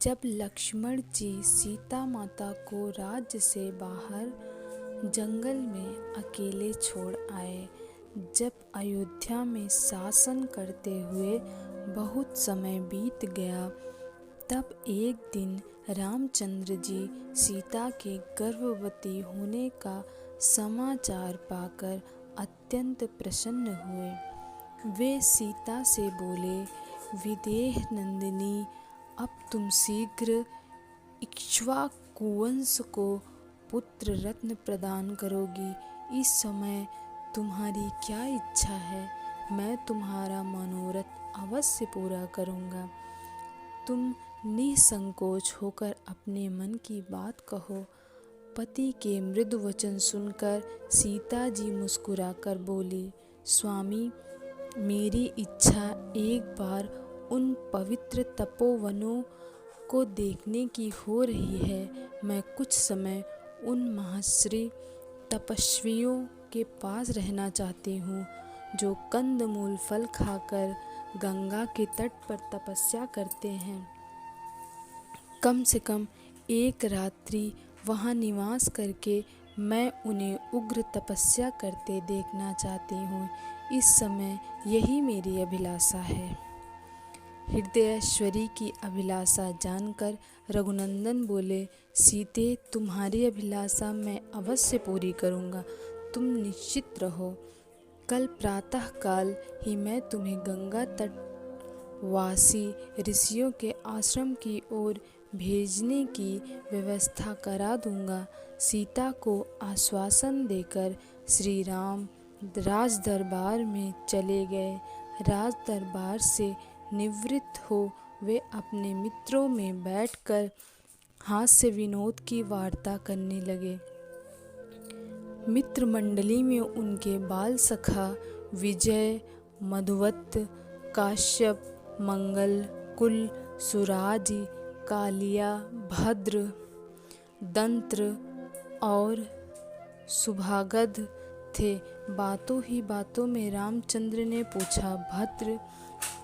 जब लक्ष्मण जी सीता माता को राज्य से बाहर जंगल में अकेले छोड़ आए, जब अयोध्या में शासन करते हुए बहुत समय बीत गया, तब एक दिन रामचंद्र जी सीता के गर्भवती होने का समाचार पाकर अत्यंत प्रसन्न हुए। वे सीता से बोले, विदेह नंदिनी, अब तुम शीघ्र इक्ष्वाकुवंश को पुत्र रत्न प्रदान करोगी। इस समय तुम्हारी क्या इच्छा है, मैं तुम्हारा मनोरथ अवश्य पूरा करूँगा। तुम निसंकोच होकर अपने मन की बात कहो। पति के मृदु वचन सुनकर सीता जी मुस्कुराकर बोली, स्वामी, मेरी इच्छा एक बार उन पवित्र तपोवनों को देखने की हो रही है। मैं कुछ समय उन महर्षि तपस्वियों के पास रहना चाहती हूँ, जो कंदमूल फल खाकर गंगा के तट पर तपस्या करते हैं। कम से कम एक रात्रि वहाँ निवास करके मैं उन्हें उग्र तपस्या करते देखना चाहती हूँ। इस समय यही मेरी अभिलाषा है। हृदयेश्वरी की अभिलाषा जानकर रघुनंदन बोले, सीते, तुम्हारी अभिलाषा मैं अवश्य पूरी करूँगा। तुम निश्चित रहो। कल प्रातः काल ही मैं तुम्हें गंगा तट वासी ऋषियों के आश्रम की ओर भेजने की व्यवस्था करा दूंगा। सीता को आश्वासन देकर श्री राम राज दरबार में चले गए। राज दरबार से निवृत्त हो वे अपने मित्रों में बैठकर हास्य विनोद की वार्ता करने लगे। मित्र मंडली में उनके बाल सखा विजय, मधुवत, काश्यप, मंगल, कुल, सुराजी, कालिया, भद्र, दंत्र और सुभागध थे। बातों ही बातों में रामचंद्र ने पूछा, भद्र,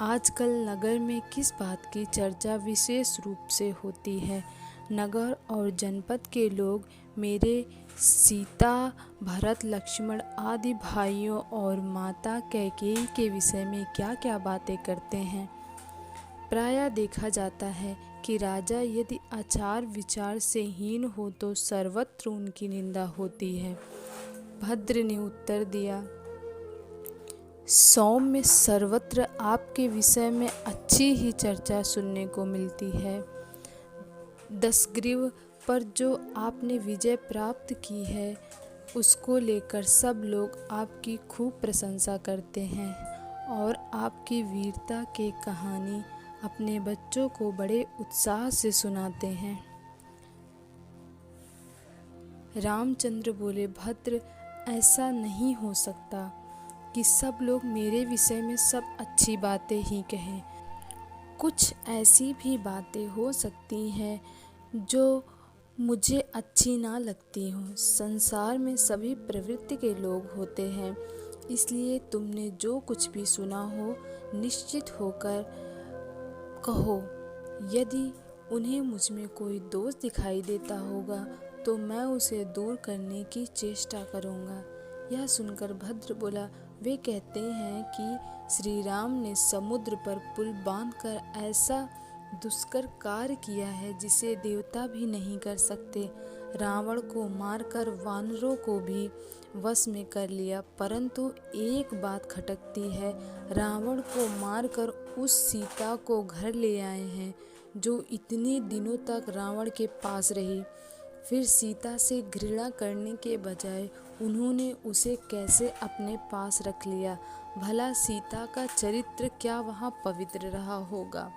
आजकल नगर में किस बात की चर्चा विशेष रूप से होती है? नगर और जनपद के लोग मेरे सीता, भरत, लक्ष्मण आदि भाइयों और माता कैकेयी के विषय में क्या क्या बातें करते हैं? प्रायः देखा जाता है कि राजा यदि आचार विचार से हीन हो तो सर्वत्र उनकी निंदा होती है। भद्र ने उत्तर दिया, सौम्य, सर्वत्र आपके विषय में अच्छी ही चर्चा सुनने को मिलती है। दशग्रीव पर जो आपने विजय प्राप्त की है, उसको लेकर सब लोग आपकी खूब प्रशंसा करते हैं और आपकी वीरता की कहानी अपने बच्चों को बड़े उत्साह से सुनाते हैं। रामचंद्र बोले, भद्र, ऐसा नहीं हो सकता कि सब लोग मेरे विषय में सब अच्छी बातें ही कहें। कुछ ऐसी भी बातें हो सकती हैं जो मुझे अच्छी ना लगती हों। संसार में सभी प्रवृत्ति के लोग होते हैं, इसलिए तुमने जो कुछ भी सुना हो निश्चित होकर कहो। यदि उन्हें मुझ में कोई दोष दिखाई देता होगा तो मैं उसे दूर करने की चेष्टा करूँगा। यह सुनकर भद्र बोला, वे कहते हैं कि श्री राम ने समुद्र पर पुल बांधकर ऐसा दुष्कर कार्य किया है जिसे देवता भी नहीं कर सकते। रावण को मारकर वानरों को भी वश में कर लिया, परंतु एक बात खटकती है, रावण को मारकर उस सीता को घर ले आए हैं जो इतने दिनों तक रावण के पास रही। फिर सीता से घृणा करने के बजाय उन्होंने उसे कैसे अपने पास रख लिया? भला सीता का चरित्र क्या वहाँ पवित्र रहा होगा?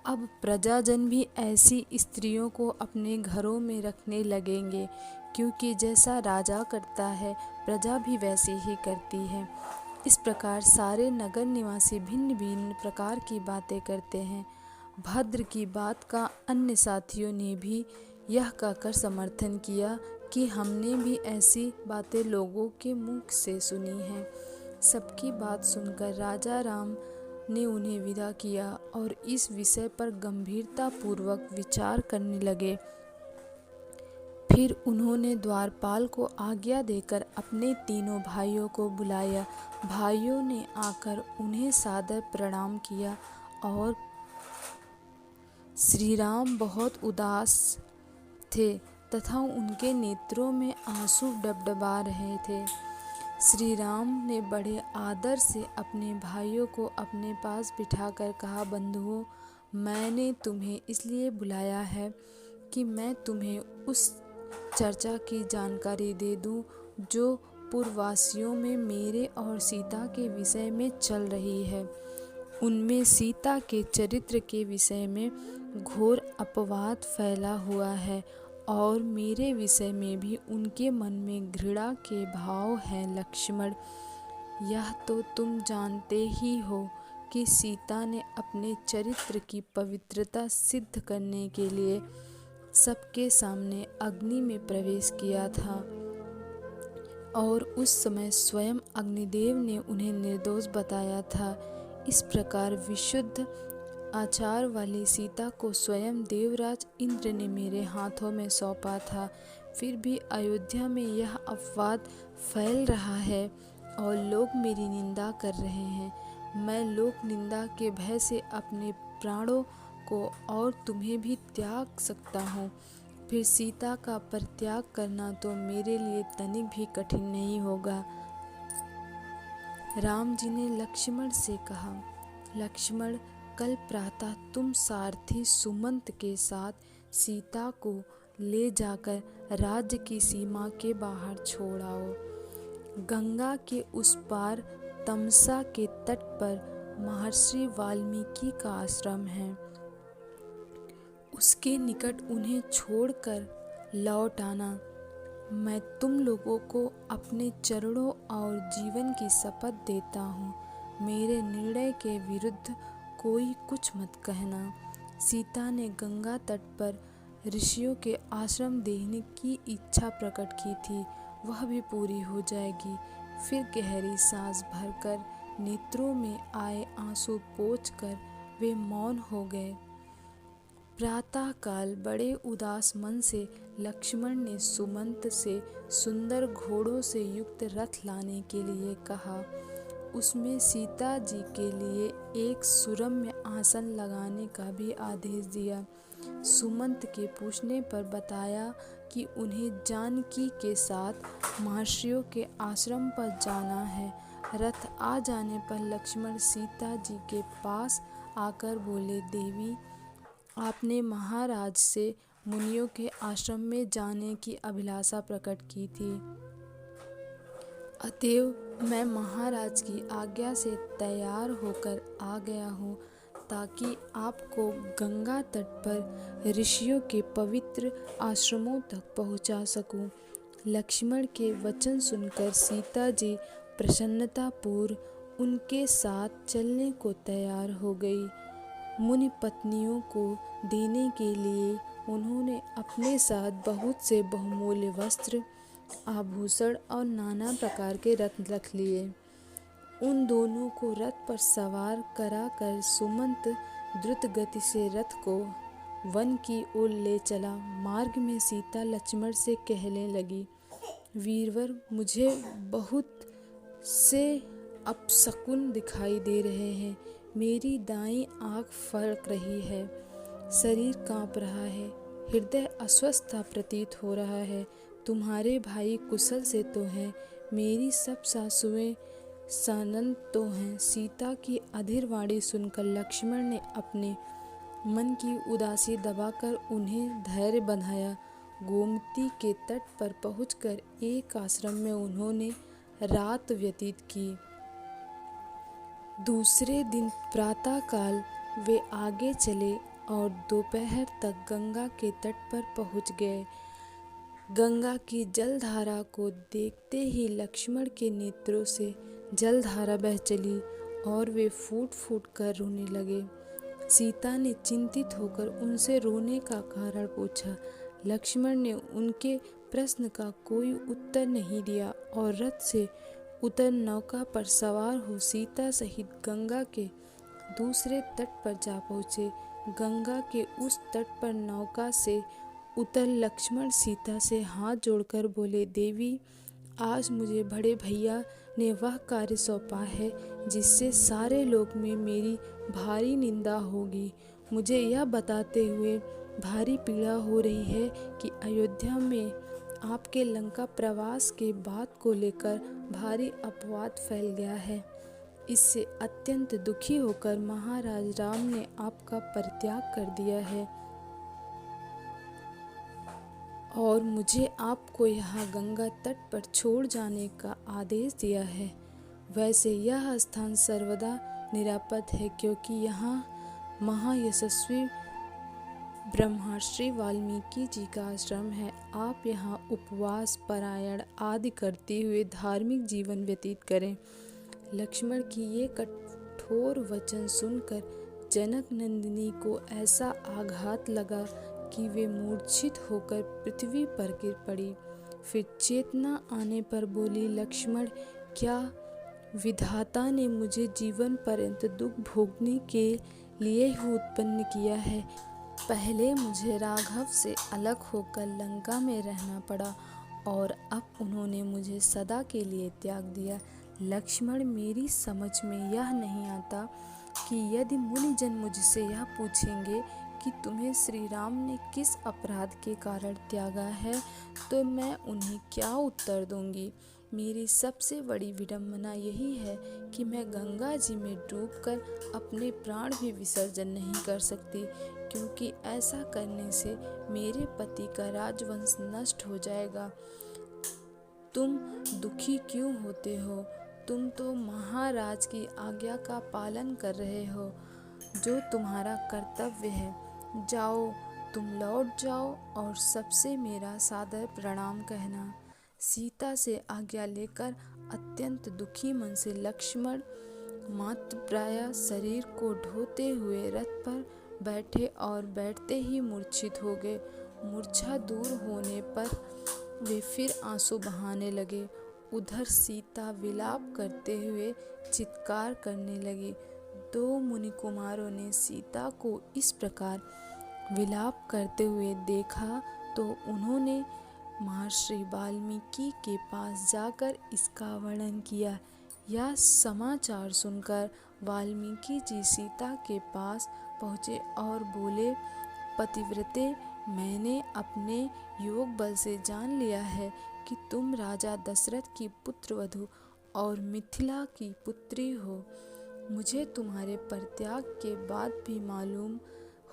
अब प्रजाजन भी ऐसी स्त्रियों को अपने घरों में रखने लगेंगे, क्योंकि जैसा राजा करता है प्रजा भी वैसे ही करती है। इस प्रकार सारे नगर निवासी भिन्न भिन्न प्रकार की बातें करते हैं। भद्र की बात का अन्य साथियों ने भी यह कहकर समर्थन किया कि हमने भी ऐसी बातें लोगों के मुख से सुनी हैं। सबकी बात सुनकर राजा राम ने उन्हें विदा किया और इस विषय पर गंभीरतापूर्वक विचार करने लगे। फिर उन्होंने द्वारपाल को आज्ञा देकर अपने तीनों भाइयों को बुलाया। भाइयों ने आकर उन्हें सादर प्रणाम किया और श्री राम बहुत उदास थे तथा उनके नेत्रों में आंसू डबडबा रहे थे। श्री राम ने बड़े आदर से अपने भाइयों को अपने पास बिठाकर कहा, बंधुओं, मैंने तुम्हें इसलिए बुलाया है कि मैं तुम्हें उस चर्चा की जानकारी दे दूं जो पूर्ववासियों में मेरे और सीता के विषय में चल रही है। उनमें सीता के चरित्र के विषय में घोर अपवाद फैला हुआ है और मेरे विषय में भी उनके मन में घृणा के भाव हैं। लक्ष्मण, यह तो तुम जानते ही हो कि सीता ने अपने चरित्र की पवित्रता सिद्ध करने के लिए सबके सामने अग्नि में प्रवेश किया था और उस समय स्वयं अग्निदेव ने उन्हें निर्दोष बताया था। इस प्रकार विशुद्ध आचार वाली सीता को स्वयं देवराज इंद्र ने मेरे हाथों में सौंपा था। फिर भी अयोध्या में यह अपवाद फैल रहा है और लोग मेरी निंदा कर रहे हैं। मैं लोक निंदा के भय से अपने प्राणों को और तुम्हें भी त्याग सकता हूँ। फिर सीता का परित्याग करना तो मेरे लिए तनिक भी कठिन नहीं होगा। राम जी ने लक्ष्मण से कहा, लक्ष्मण, कल प्रातः तुम सारथी सुमंत के साथ सीता को ले जाकर राज्य की सीमा के बाहर छोड़ आओ। गंगा के उस पार तमसा के तट पर महर्षि वाल्मीकि का आश्रम है। उसके निकट उन्हें छोड़कर लौट आना। मैं तुम लोगों को अपने चरणों और जीवन की शपथ देता हूँ। मेरे निर्णय के विरुद्ध कोई कुछ मत कहना। सीता ने गंगा तट पर ऋषियों के आश्रम देखने की इच्छा प्रकट की थी, वह भी पूरी हो जाएगी। फिर गहरी सांस भरकर नेत्रों में आए आंसू पोंछकर वे मौन हो गए। प्रातः काल बड़े उदास मन से लक्ष्मण ने सुमंत से सुंदर घोड़ों से युक्त रथ लाने के लिए कहा। उसमें सीता जी के लिए एक सुरम्य आसन लगाने का भी आदेश दिया। सुमंत के पूछने पर बताया कि उन्हें जानकी के साथ महर्षियों के आश्रम पर जाना है। रथ आ जाने पर लक्ष्मण सीता जी के पास आकर बोले, देवी, आपने महाराज से मुनियों के आश्रम में जाने की अभिलाषा प्रकट की थी, अतएव मैं महाराज की आज्ञा से तैयार होकर आ गया हूँ ताकि आपको गंगा तट पर ऋषियों के पवित्र आश्रमों तक पहुँचा सकूँ। लक्ष्मण के वचन सुनकर सीता जी प्रसन्नतापूर्वक उनके साथ चलने को तैयार हो गई। मुनि पत्नियों को देने के लिए उन्होंने अपने साथ बहुत से बहुमूल्य वस्त्र, आभूषण और नाना प्रकार के रत्न रख लिए। उन दोनों को रथ पर सवार कराकर सुमंत द्रुत गति से रथ को वन की ओर ले चला। मार्ग में सीता लक्ष्मण से कहने लगी, वीरवर, मुझे बहुत से अपशकुन दिखाई दे रहे हैं। मेरी दाईं आँख फड़क रही है, शरीर काँप रहा है, हृदय अस्वस्थ प्रतीत हो रहा है। तुम्हारे भाई कुशल से तो हैं, मेरी सब सासुएं सानंद तो हैं। सीता की अधीर वाणी सुनकर लक्ष्मण ने अपने मन की उदासी दबाकर उन्हें धैर्य बंधाया। गोमती के तट पर पहुंचकर एक आश्रम में उन्होंने रात व्यतीत की। दूसरे दिन प्रातःकाल वे आगे चले और दोपहर तक गंगा के तट पर पहुंच गए। गंगा की जलधारा को देखते ही लक्ष्मण के नेत्रों से जलधारा बह चली और वे फूट फूट कर रोने लगे। सीता ने चिंतित होकर उनसे रोने का कारण पूछा। लक्ष्मण ने उनके प्रश्न का कोई उत्तर नहीं दिया और रथ से उतर नौका पर सवार हो सीता सहित गंगा के दूसरे तट पर जा पहुँचे। गंगा के उस तट पर नौका से उतर लक्ष्मण सीता से हाथ जोड़कर बोले, देवी, आज मुझे बड़े भैया ने वह कार्य सौंपा है जिससे सारे लोक में मेरी भारी निंदा होगी। मुझे यह बताते हुए भारी पीड़ा हो रही है कि अयोध्या में आपके लंका प्रवास के बात को लेकर भारी अपवाद फैल गया है। इससे अत्यंत दुखी होकर महाराज राम ने आपका परित्याग कर दिया है और मुझे आपको यहाँ गंगा तट पर छोड़ जाने का आदेश दिया है। वैसे यह स्थान सर्वदा निरापद है, क्योंकि यहाँ महायशस्वी ब्रह्मर्षि वाल्मीकि जी का आश्रम है। आप यहाँ उपवास, पारायण आदि करते हुए धार्मिक जीवन व्यतीत करें। लक्ष्मण की ये कठोर वचन सुनकर जनक नंदिनी को ऐसा आघात लगा कि वे मूर्छित होकर पृथ्वी पर गिर पड़ी। फिर चेतना आने पर बोली, लक्ष्मण, क्या विधाता ने मुझे जीवन पर्यंत दुख भोगने के लिए ही उत्पन्न किया है? पहले मुझे राघव से अलग होकर लंका में रहना पड़ा और अब उन्होंने मुझे सदा के लिए त्याग दिया। लक्ष्मण, मेरी समझ में यह नहीं आता कि यदि मुनिजन मुझसे यह पूछेंगे कि तुम्हें श्री राम ने किस अपराध के कारण त्यागा है, तो मैं उन्हें क्या उत्तर दूंगी। मेरी सबसे बड़ी विडंबना यही है कि मैं गंगा जी में डूबकर अपने प्राण भी विसर्जन नहीं कर सकती, क्योंकि ऐसा करने से मेरे पति का राजवंश नष्ट हो जाएगा। तुम दुखी क्यों होते हो? तुम तो महाराज की आज्ञा का पालन कर रहे हो, जो तुम्हारा कर्तव्य है। जाओ, तुम लौट जाओ और सबसे मेरा सादर प्रणाम कहना। सीता से आज्ञा लेकर अत्यंत दुखी मन से लक्ष्मण मातृप्राय शरीर को ढोते हुए रथ पर बैठे और बैठते ही मूर्छित हो गए। मूर्छा दूर होने पर वे फिर आंसू बहाने लगे। उधर सीता विलाप करते हुए चित्कार करने लगी। दो मुनि कुमारों ने सीता को इस प्रकार विलाप करते हुए देखा तो उन्होंने महर्षि वाल्मीकि के पास जाकर इसका वर्णन किया। यह समाचार सुनकर वाल्मीकि जी सीता के पास पहुँचे और बोले, पतिव्रते, मैंने अपने योग बल से जान लिया है कि तुम राजा दशरथ की पुत्रवधू और मिथिला की पुत्री हो। मुझे तुम्हारे परित्याग के बाद भी मालूम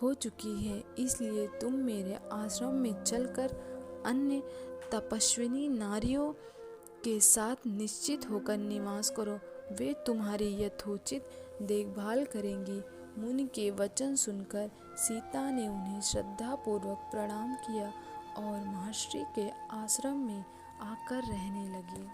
हो चुकी है, इसलिए तुम मेरे आश्रम में चलकर अन्य तपस्विनी नारियों के साथ निश्चित होकर निवास करो। वे तुम्हारी यथोचित देखभाल करेंगी। मुनि के वचन सुनकर सीता ने उन्हें श्रद्धापूर्वक प्रणाम किया और महर्षि के आश्रम में आकर रहने लगी।